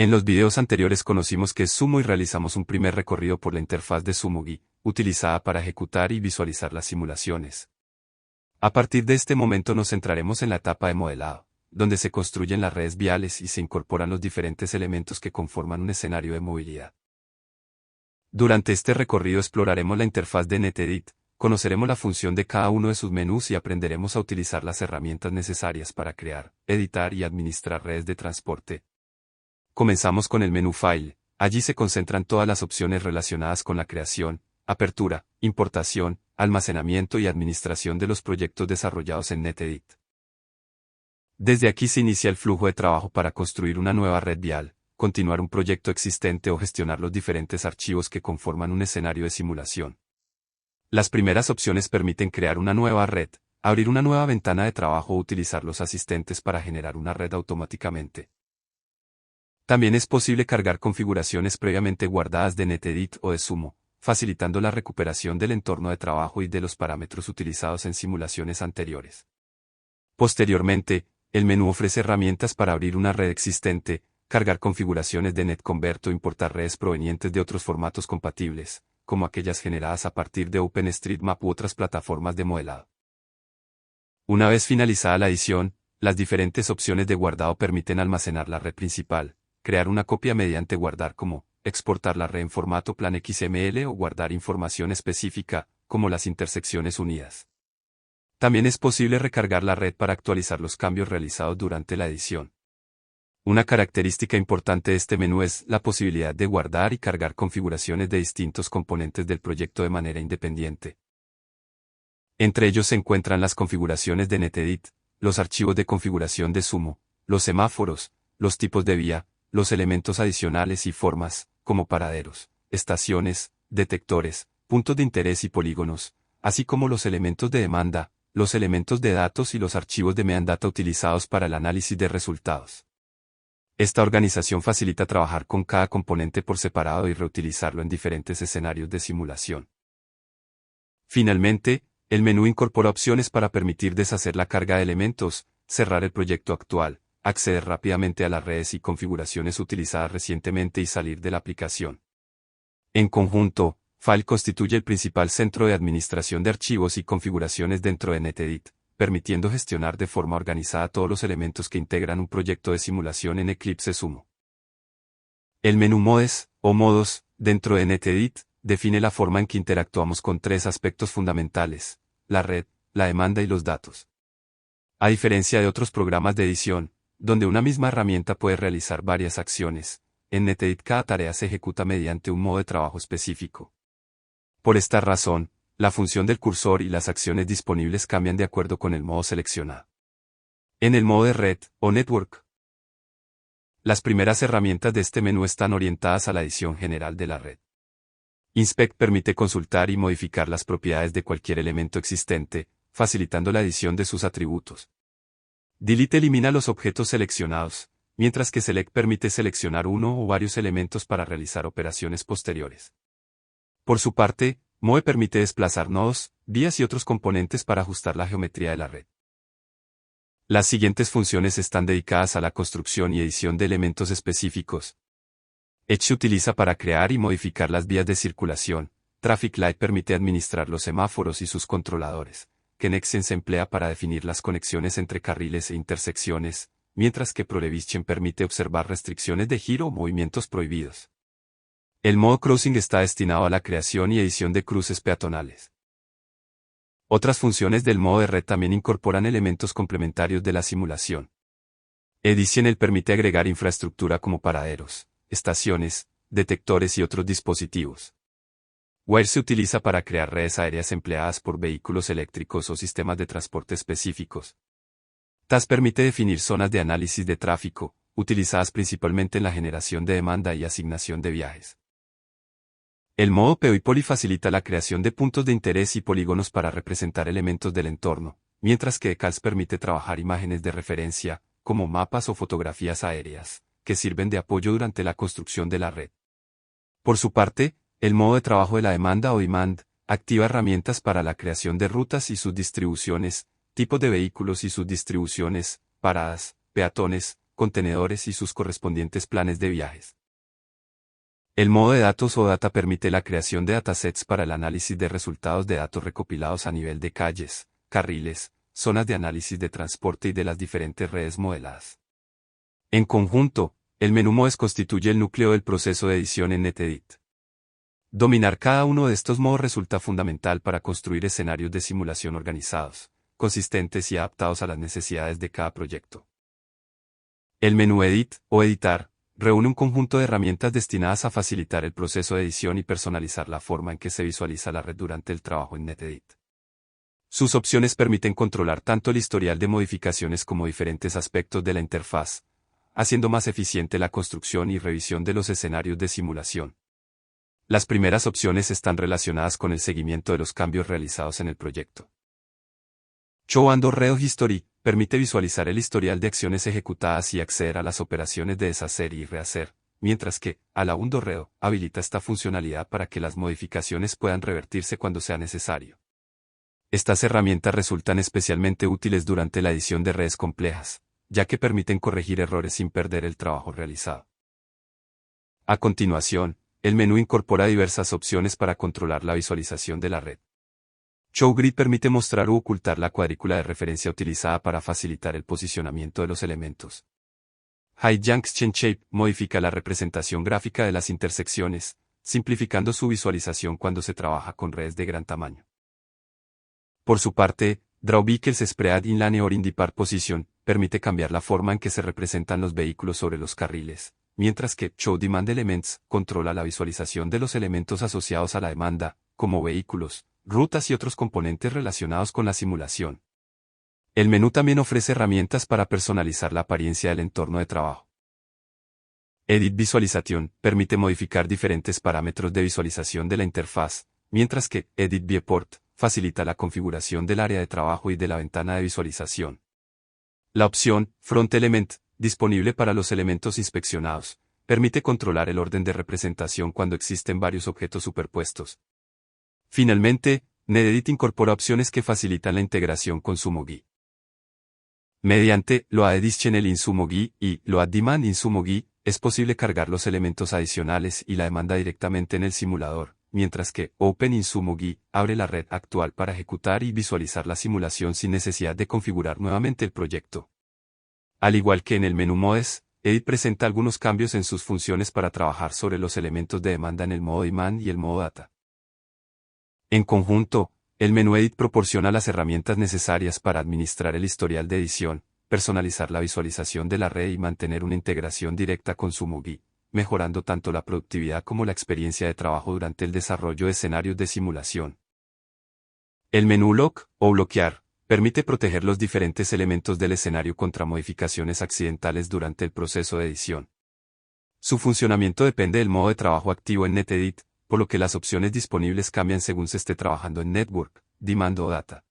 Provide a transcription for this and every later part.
En los videos anteriores conocimos qué es Sumo y realizamos un primer recorrido por la interfaz de SumoGui, utilizada para ejecutar y visualizar las simulaciones. A partir de este momento nos centraremos en la etapa de modelado, donde se construyen las redes viales y se incorporan los diferentes elementos que conforman un escenario de movilidad. Durante este recorrido exploraremos la interfaz de NetEdit, conoceremos la función de cada uno de sus menús y aprenderemos a utilizar las herramientas necesarias para crear, editar y administrar redes de transporte. Comenzamos con el menú File. Allí se concentran todas las opciones relacionadas con la creación, apertura, importación, almacenamiento y administración de los proyectos desarrollados en NetEdit. Desde aquí se inicia el flujo de trabajo para construir una nueva red vial, continuar un proyecto existente o gestionar los diferentes archivos que conforman un escenario de simulación. Las primeras opciones permiten crear una nueva red, abrir una nueva ventana de trabajo o utilizar los asistentes para generar una red automáticamente. También es posible cargar configuraciones previamente guardadas de NetEdit o de Sumo, facilitando la recuperación del entorno de trabajo y de los parámetros utilizados en simulaciones anteriores. Posteriormente, el menú ofrece herramientas para abrir una red existente, cargar configuraciones de NetConvert o importar redes provenientes de otros formatos compatibles, como aquellas generadas a partir de OpenStreetMap u otras plataformas de modelado. Una vez finalizada la edición, las diferentes opciones de guardado permiten almacenar la red principal, crear una copia mediante guardar como, exportar la red en formato plan XML o guardar información específica, como las intersecciones unidas. También es posible recargar la red para actualizar los cambios realizados durante la edición. Una característica importante de este menú es la posibilidad de guardar y cargar configuraciones de distintos componentes del proyecto de manera independiente. Entre ellos se encuentran las configuraciones de NetEdit, los archivos de configuración de Sumo, los semáforos, los tipos de vía, los elementos adicionales y formas, como paraderos, estaciones, detectores, puntos de interés y polígonos, así como los elementos de demanda, los elementos de datos y los archivos de metadata utilizados para el análisis de resultados. Esta organización facilita trabajar con cada componente por separado y reutilizarlo en diferentes escenarios de simulación. Finalmente, el menú incorpora opciones para permitir deshacer la carga de elementos, cerrar el proyecto actual, acceder rápidamente a las redes y configuraciones utilizadas recientemente y salir de la aplicación. En conjunto, File constituye el principal centro de administración de archivos y configuraciones dentro de NetEdit, permitiendo gestionar de forma organizada todos los elementos que integran un proyecto de simulación en Eclipse Sumo. El menú Modes, o Modos, dentro de NetEdit, define la forma en que interactuamos con tres aspectos fundamentales: la red, la demanda y los datos. A diferencia de otros programas de edición, donde una misma herramienta puede realizar varias acciones, en NetEdit cada tarea se ejecuta mediante un modo de trabajo específico. Por esta razón, la función del cursor y las acciones disponibles cambian de acuerdo con el modo seleccionado. En el modo de red, o network, las primeras herramientas de este menú están orientadas a la edición general de la red. Inspect permite consultar y modificar las propiedades de cualquier elemento existente, facilitando la edición de sus atributos. Delete elimina los objetos seleccionados, mientras que Select permite seleccionar uno o varios elementos para realizar operaciones posteriores. Por su parte, Move permite desplazar nodos, vías y otros componentes para ajustar la geometría de la red. Las siguientes funciones están dedicadas a la construcción y edición de elementos específicos. Edge se utiliza para crear y modificar las vías de circulación. Traffic Light permite administrar los semáforos y sus controladores. Connection se emplea para definir las conexiones entre carriles e intersecciones, mientras que Prohibition permite observar restricciones de giro o movimientos prohibidos. El modo Crossing está destinado a la creación y edición de cruces peatonales. Otras funciones del modo de red también incorporan elementos complementarios de la simulación. Edition permite agregar infraestructura como paraderos, estaciones, detectores y otros dispositivos. Wire se utiliza para crear redes aéreas empleadas por vehículos eléctricos o sistemas de transporte específicos. TAS permite definir zonas de análisis de tráfico, utilizadas principalmente en la generación de demanda y asignación de viajes. El modo PO y Poly facilita la creación de puntos de interés y polígonos para representar elementos del entorno, mientras que Decals permite trabajar imágenes de referencia, como mapas o fotografías aéreas, que sirven de apoyo durante la construcción de la red. Por su parte, el modo de trabajo de la demanda o Demand activa herramientas para la creación de rutas y sus distribuciones, tipos de vehículos y sus distribuciones, paradas, peatones, contenedores y sus correspondientes planes de viajes. El modo de datos o data permite la creación de datasets para el análisis de resultados de datos recopilados a nivel de calles, carriles, zonas de análisis de transporte y de las diferentes redes modeladas. En conjunto, el menú Modes constituye el núcleo del proceso de edición en NetEdit. Dominar cada uno de estos modos resulta fundamental para construir escenarios de simulación organizados, consistentes y adaptados a las necesidades de cada proyecto. El menú Edit, o Editar, reúne un conjunto de herramientas destinadas a facilitar el proceso de edición y personalizar la forma en que se visualiza la red durante el trabajo en NetEdit. Sus opciones permiten controlar tanto el historial de modificaciones como diferentes aspectos de la interfaz, haciendo más eficiente la construcción y revisión de los escenarios de simulación. Las primeras opciones están relacionadas con el seguimiento de los cambios realizados en el proyecto. Show and Read History permite visualizar el historial de acciones ejecutadas y acceder a las operaciones de deshacer y rehacer, mientras que Allow Read habilita esta funcionalidad para que las modificaciones puedan revertirse cuando sea necesario. Estas herramientas resultan especialmente útiles durante la edición de redes complejas, ya que permiten corregir errores sin perder el trabajo realizado. A continuación, el menú incorpora diversas opciones para controlar la visualización de la red. Show Grid permite mostrar u ocultar la cuadrícula de referencia utilizada para facilitar el posicionamiento de los elementos. Hide Junction Shape modifica la representación gráfica de las intersecciones, simplificando su visualización cuando se trabaja con redes de gran tamaño. Por su parte, Draw Vehicles Spread Inline or Indepart Position permite cambiar la forma en que se representan los vehículos sobre los carriles, mientras que Show Demand Elements controla la visualización de los elementos asociados a la demanda, como vehículos, rutas y otros componentes relacionados con la simulación. El menú también ofrece herramientas para personalizar la apariencia del entorno de trabajo. Edit Visualization permite modificar diferentes parámetros de visualización de la interfaz, mientras que Edit Viewport facilita la configuración del área de trabajo y de la ventana de visualización. La opción Front Element, disponible para los elementos inspeccionados, permite controlar el orden de representación cuando existen varios objetos superpuestos. Finalmente, NetEdit incorpora opciones que facilitan la integración con SumoGui. Mediante Load Additional in SumoGui y Load Demand in SumoGui, es posible cargar los elementos adicionales y la demanda directamente en el simulador, mientras que Open in SumoGui abre la red actual para ejecutar y visualizar la simulación sin necesidad de configurar nuevamente el proyecto. Al igual que en el menú Modes, Edit presenta algunos cambios en sus funciones para trabajar sobre los elementos de demanda en el modo Demand y el modo Data. En conjunto, el menú Edit proporciona las herramientas necesarias para administrar el historial de edición, personalizar la visualización de la red y mantener una integración directa con SumoGui, mejorando tanto la productividad como la experiencia de trabajo durante el desarrollo de escenarios de simulación. El menú Lock, o bloquear, permite proteger los diferentes elementos del escenario contra modificaciones accidentales durante el proceso de edición. Su funcionamiento depende del modo de trabajo activo en NetEdit, por lo que las opciones disponibles cambian según se esté trabajando en Network, Demand o Data.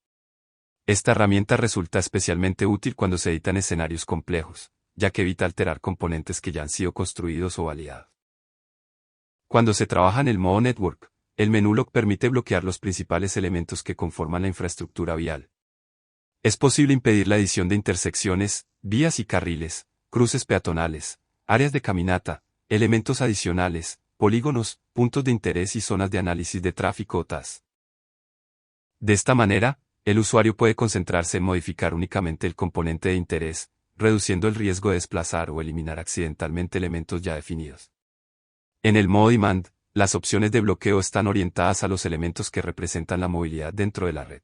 Esta herramienta resulta especialmente útil cuando se editan escenarios complejos, ya que evita alterar componentes que ya han sido construidos o validados. Cuando se trabaja en el modo Network, el menú Lock permite bloquear los principales elementos que conforman la infraestructura vial. Es posible impedir la edición de intersecciones, vías y carriles, cruces peatonales, áreas de caminata, elementos adicionales, polígonos, puntos de interés y zonas de análisis de tráfico o TAS. De esta manera, el usuario puede concentrarse en modificar únicamente el componente de interés, reduciendo el riesgo de desplazar o eliminar accidentalmente elementos ya definidos. En el modo Demand, las opciones de bloqueo están orientadas a los elementos que representan la movilidad dentro de la red.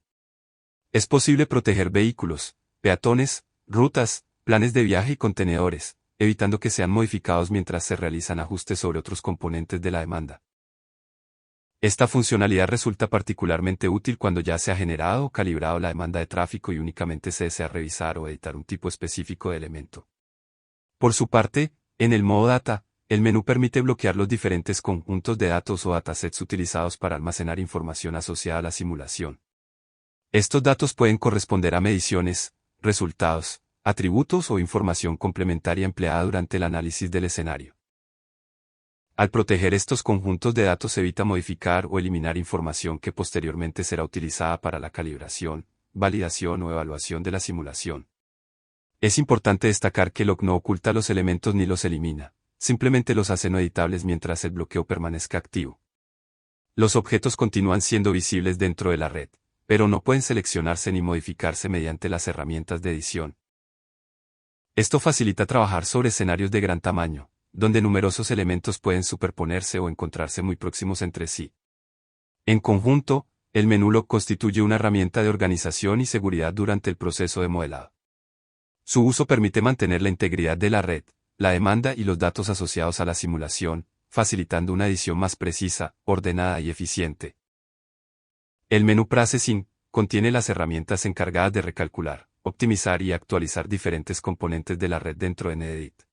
Es posible proteger vehículos, peatones, rutas, planes de viaje y contenedores, evitando que sean modificados mientras se realizan ajustes sobre otros componentes de la demanda. Esta funcionalidad resulta particularmente útil cuando ya se ha generado o calibrado la demanda de tráfico y únicamente se desea revisar o editar un tipo específico de elemento. Por su parte, en el modo Data, el menú permite bloquear los diferentes conjuntos de datos o datasets utilizados para almacenar información asociada a la simulación. Estos datos pueden corresponder a mediciones, resultados, atributos o información complementaria empleada durante el análisis del escenario. Al proteger estos conjuntos de datos se evita modificar o eliminar información que posteriormente será utilizada para la calibración, validación o evaluación de la simulación. Es importante destacar que Lock no oculta los elementos ni los elimina, simplemente los hace no editables mientras el bloqueo permanezca activo. Los objetos continúan siendo visibles dentro de la red, pero no pueden seleccionarse ni modificarse mediante las herramientas de edición. Esto facilita trabajar sobre escenarios de gran tamaño, donde numerosos elementos pueden superponerse o encontrarse muy próximos entre sí. En conjunto, el menú Lock constituye una herramienta de organización y seguridad durante el proceso de modelado. Su uso permite mantener la integridad de la red, la demanda y los datos asociados a la simulación, facilitando una edición más precisa, ordenada y eficiente. El menú Processing contiene las herramientas encargadas de recalcular, optimizar y actualizar diferentes componentes de la red dentro de NetEdit.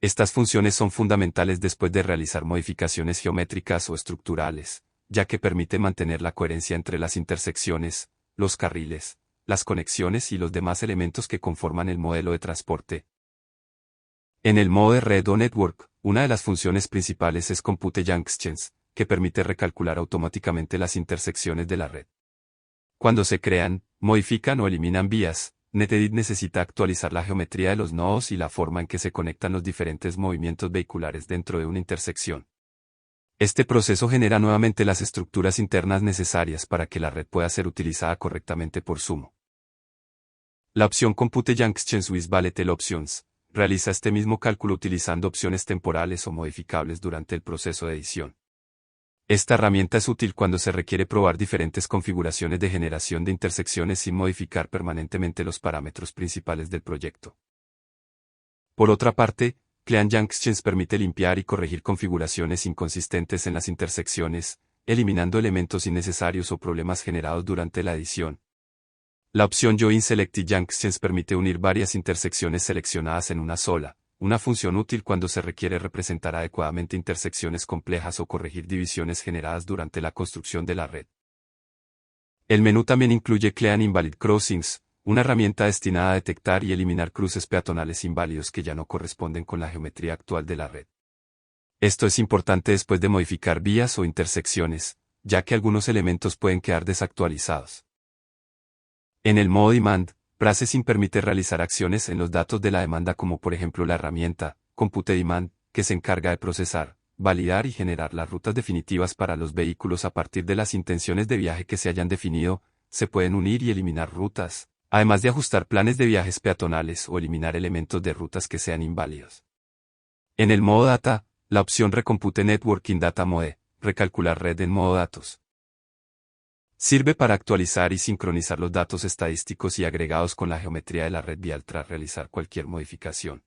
Estas funciones son fundamentales después de realizar modificaciones geométricas o estructurales, ya que permite mantener la coherencia entre las intersecciones, los carriles, las conexiones y los demás elementos que conforman el modelo de transporte. En el modo de red o network, una de las funciones principales es Compute Junctions, que permite recalcular automáticamente las intersecciones de la red. Cuando se crean, modifican o eliminan vías, NetEdit necesita actualizar la geometría de los nodos y la forma en que se conectan los diferentes movimientos vehiculares dentro de una intersección. Este proceso genera nuevamente las estructuras internas necesarias para que la red pueda ser utilizada correctamente por Sumo. La opción Compute Junctions with Volatile Options realiza este mismo cálculo utilizando opciones temporales o modificables durante el proceso de edición. Esta herramienta es útil cuando se requiere probar diferentes configuraciones de generación de intersecciones sin modificar permanentemente los parámetros principales del proyecto. Por otra parte, Clean Junctions permite limpiar y corregir configuraciones inconsistentes en las intersecciones, eliminando elementos innecesarios o problemas generados durante la edición. La opción Join Selected Junctions permite unir varias intersecciones seleccionadas en una sola, una función útil cuando se requiere representar adecuadamente intersecciones complejas o corregir divisiones generadas durante la construcción de la red. El menú también incluye Clean Invalid Crossings, una herramienta destinada a detectar y eliminar cruces peatonales inválidos que ya no corresponden con la geometría actual de la red. Esto es importante después de modificar vías o intersecciones, ya que algunos elementos pueden quedar desactualizados. En el modo Demand, Processing permite realizar acciones en los datos de la demanda como por ejemplo la herramienta Compute Demand, que se encarga de procesar, validar y generar las rutas definitivas para los vehículos a partir de las intenciones de viaje que se hayan definido. Se pueden unir y eliminar rutas, además de ajustar planes de viajes peatonales o eliminar elementos de rutas que sean inválidos. En el modo Data, la opción Recompute Network in Data Mode, recalcular red en modo datos. Sirve para actualizar y sincronizar los datos estadísticos y agregados con la geometría de la red vial tras realizar cualquier modificación.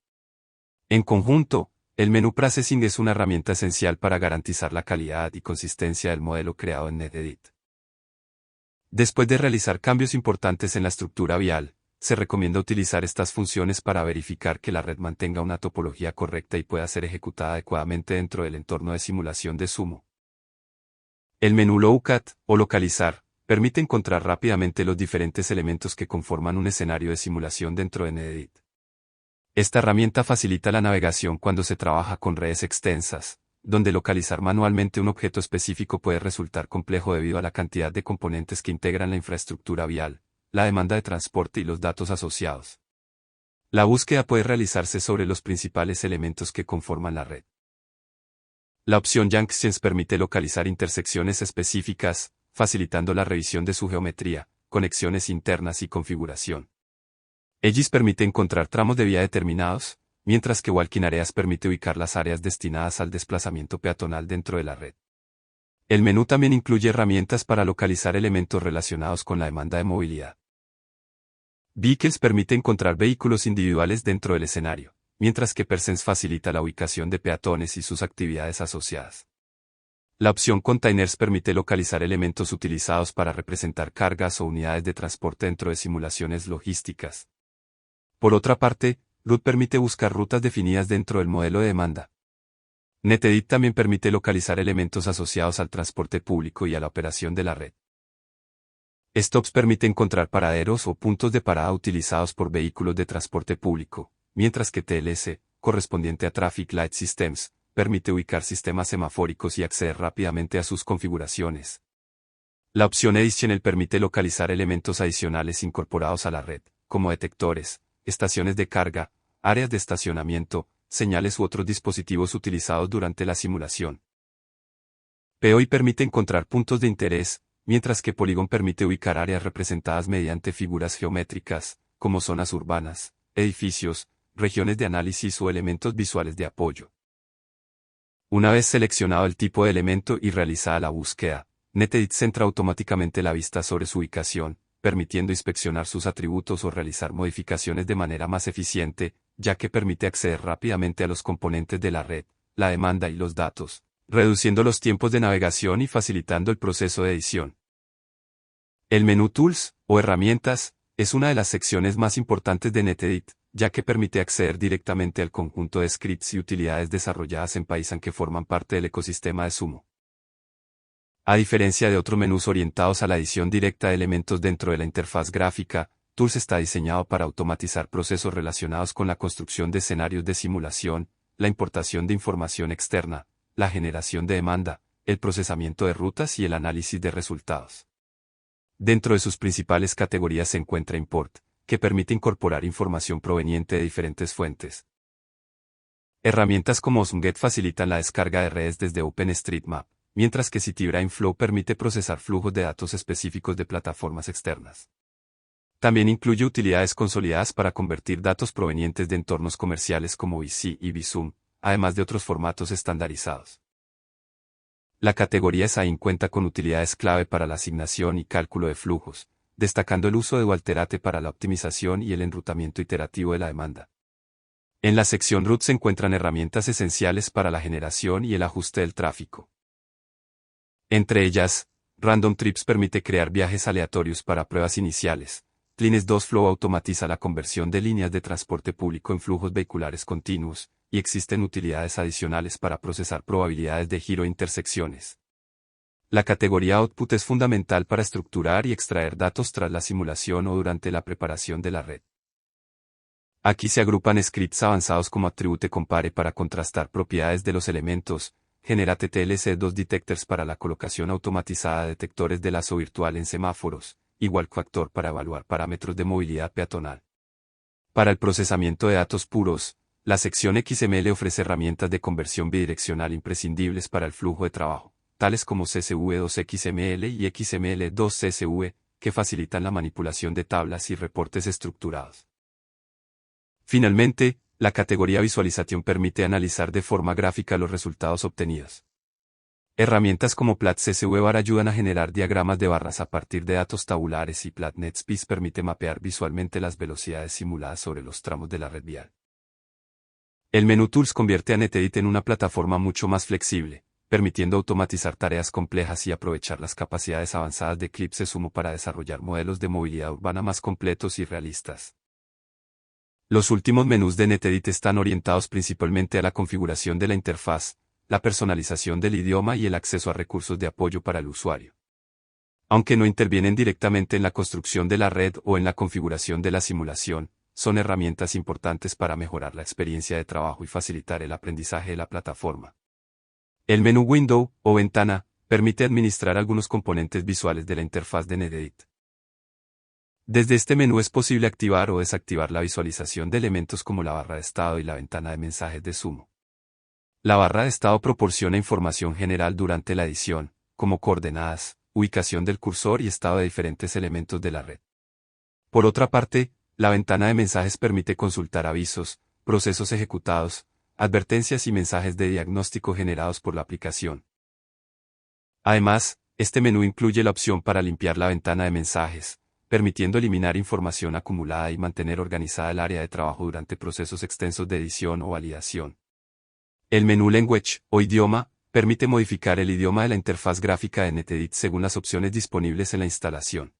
En conjunto, el menú Processing es una herramienta esencial para garantizar la calidad y consistencia del modelo creado en NetEdit. Después de realizar cambios importantes en la estructura vial, se recomienda utilizar estas funciones para verificar que la red mantenga una topología correcta y pueda ser ejecutada adecuadamente dentro del entorno de simulación de Sumo. El menú Locat, o Localizar, permite encontrar rápidamente los diferentes elementos que conforman un escenario de simulación dentro de NetEdit. Esta herramienta facilita la navegación cuando se trabaja con redes extensas, donde localizar manualmente un objeto específico puede resultar complejo debido a la cantidad de componentes que integran la infraestructura vial, la demanda de transporte y los datos asociados. La búsqueda puede realizarse sobre los principales elementos que conforman la red. La opción Junctions permite localizar intersecciones específicas, facilitando la revisión de su geometría, conexiones internas y configuración. Edges permite encontrar tramos de vía determinados, mientras que Walking Areas permite ubicar las áreas destinadas al desplazamiento peatonal dentro de la red. El menú también incluye herramientas para localizar elementos relacionados con la demanda de movilidad. Vehicles permite encontrar vehículos individuales dentro del escenario, mientras que Persense facilita la ubicación de peatones y sus actividades asociadas. La opción Containers permite localizar elementos utilizados para representar cargas o unidades de transporte dentro de simulaciones logísticas. Por otra parte, Route permite buscar rutas definidas dentro del modelo de demanda. NetEdit también permite localizar elementos asociados al transporte público y a la operación de la red. Stops permite encontrar paraderos o puntos de parada utilizados por vehículos de transporte público, mientras que TLS, correspondiente a Traffic Light Systems, permite ubicar sistemas semafóricos y acceder rápidamente a sus configuraciones. La opción Additional permite localizar elementos adicionales incorporados a la red, como detectores, estaciones de carga, áreas de estacionamiento, señales u otros dispositivos utilizados durante la simulación. POI permite encontrar puntos de interés, mientras que Polygon permite ubicar áreas representadas mediante figuras geométricas, como zonas urbanas, edificios, regiones de análisis o elementos visuales de apoyo. Una vez seleccionado el tipo de elemento y realizada la búsqueda, NetEdit centra automáticamente la vista sobre su ubicación, permitiendo inspeccionar sus atributos o realizar modificaciones de manera más eficiente, ya que permite acceder rápidamente a los componentes de la red, la demanda y los datos, reduciendo los tiempos de navegación y facilitando el proceso de edición. El menú Tools, o Herramientas, es una de las secciones más importantes de NetEdit, ya que permite acceder directamente al conjunto de scripts y utilidades desarrolladas en Python que forman parte del ecosistema de Sumo. A diferencia de otros menús orientados a la edición directa de elementos dentro de la interfaz gráfica, Tools está diseñado para automatizar procesos relacionados con la construcción de escenarios de simulación, la importación de información externa, la generación de demanda, el procesamiento de rutas y el análisis de resultados. Dentro de sus principales categorías se encuentra Import, que permite incorporar información proveniente de diferentes fuentes. Herramientas como OsmGet facilitan la descarga de redes desde OpenStreetMap, mientras que CityBrainFlow permite procesar flujos de datos específicos de plataformas externas. También incluye utilidades consolidadas para convertir datos provenientes de entornos comerciales como VC y Visum, además de otros formatos estandarizados. La categoría SAIN cuenta con utilidades clave para la asignación y cálculo de flujos, destacando el uso de Walterate para la optimización y el enrutamiento iterativo de la demanda. En la sección Root se encuentran herramientas esenciales para la generación y el ajuste del tráfico. Entre ellas, Random Trips permite crear viajes aleatorios para pruebas iniciales. Cleanest2Flow automatiza la conversión de líneas de transporte público en flujos vehiculares continuos, y existen utilidades adicionales para procesar probabilidades de giro e intersecciones. La categoría Output es fundamental para estructurar y extraer datos tras la simulación o durante la preparación de la red. Aquí se agrupan scripts avanzados como Attribute Compare para contrastar propiedades de los elementos, Generate TLC2 Detectors para la colocación automatizada de detectores de lazo virtual en semáforos, y Walk Factor para evaluar parámetros de movilidad peatonal. Para el procesamiento de datos puros, la sección XML ofrece herramientas de conversión bidireccional imprescindibles para el flujo de trabajo, tales como CSV2XML y XML2CSV, que facilitan la manipulación de tablas y reportes estructurados. Finalmente, la categoría Visualización permite analizar de forma gráfica los resultados obtenidos. Herramientas como Plat-CSV-Bar ayudan a generar diagramas de barras a partir de datos tabulares y Plat-NetSpace permite mapear visualmente las velocidades simuladas sobre los tramos de la red vial. El menú Tools convierte a NetEdit en una plataforma mucho más flexible, permitiendo automatizar tareas complejas y aprovechar las capacidades avanzadas de Eclipse Sumo para desarrollar modelos de movilidad urbana más completos y realistas. Los últimos menús de NetEdit están orientados principalmente a la configuración de la interfaz, la personalización del idioma y el acceso a recursos de apoyo para el usuario. Aunque no intervienen directamente en la construcción de la red o en la configuración de la simulación, son herramientas importantes para mejorar la experiencia de trabajo y facilitar el aprendizaje de la plataforma. El menú Window, o ventana, permite administrar algunos componentes visuales de la interfaz de NetEdit. Desde este menú es posible activar o desactivar la visualización de elementos como la barra de estado y la ventana de mensajes de Sumo. La barra de estado proporciona información general durante la edición, como coordenadas, ubicación del cursor y estado de diferentes elementos de la red. Por otra parte, la ventana de mensajes permite consultar avisos, procesos ejecutados, advertencias y mensajes de diagnóstico generados por la aplicación. Además, este menú incluye la opción para limpiar la ventana de mensajes, permitiendo eliminar información acumulada y mantener organizada el área de trabajo durante procesos extensos de edición o validación. El menú Language, o idioma, permite modificar el idioma de la interfaz gráfica de NetEdit según las opciones disponibles en la instalación.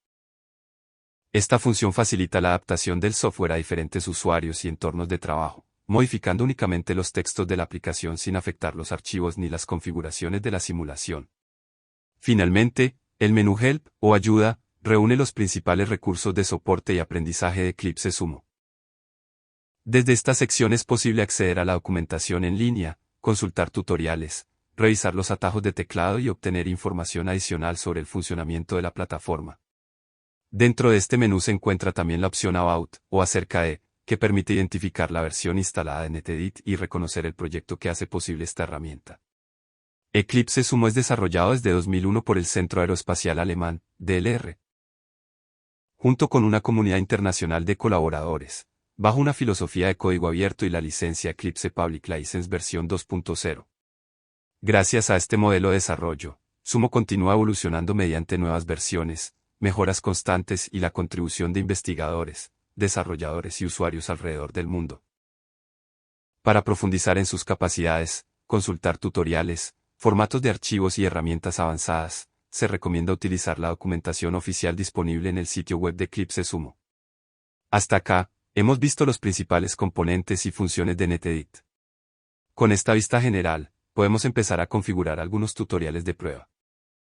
Esta función facilita la adaptación del software a diferentes usuarios y entornos de trabajo, modificando únicamente los textos de la aplicación sin afectar los archivos ni las configuraciones de la simulación. Finalmente, el menú Help, o Ayuda, reúne los principales recursos de soporte y aprendizaje de Eclipse Sumo. Desde esta sección es posible acceder a la documentación en línea, consultar tutoriales, revisar los atajos de teclado y obtener información adicional sobre el funcionamiento de la plataforma. Dentro de este menú se encuentra también la opción About, o acerca de, que permite identificar la versión instalada de NetEdit y reconocer el proyecto que hace posible esta herramienta. Eclipse Sumo es desarrollado desde 2001 por el Centro Aeroespacial Alemán, DLR, junto con una comunidad internacional de colaboradores, bajo una filosofía de código abierto y la licencia Eclipse Public License versión 2.0. Gracias a este modelo de desarrollo, Sumo continúa evolucionando mediante nuevas versiones, mejoras constantes y la contribución de investigadores, desarrolladores y usuarios alrededor del mundo. Para profundizar en sus capacidades, consultar tutoriales, formatos de archivos y herramientas avanzadas, se recomienda utilizar la documentación oficial disponible en el sitio web de Eclipse Sumo. Hasta acá, hemos visto los principales componentes y funciones de NetEdit. Con esta vista general, podemos empezar a configurar algunos tutoriales de prueba.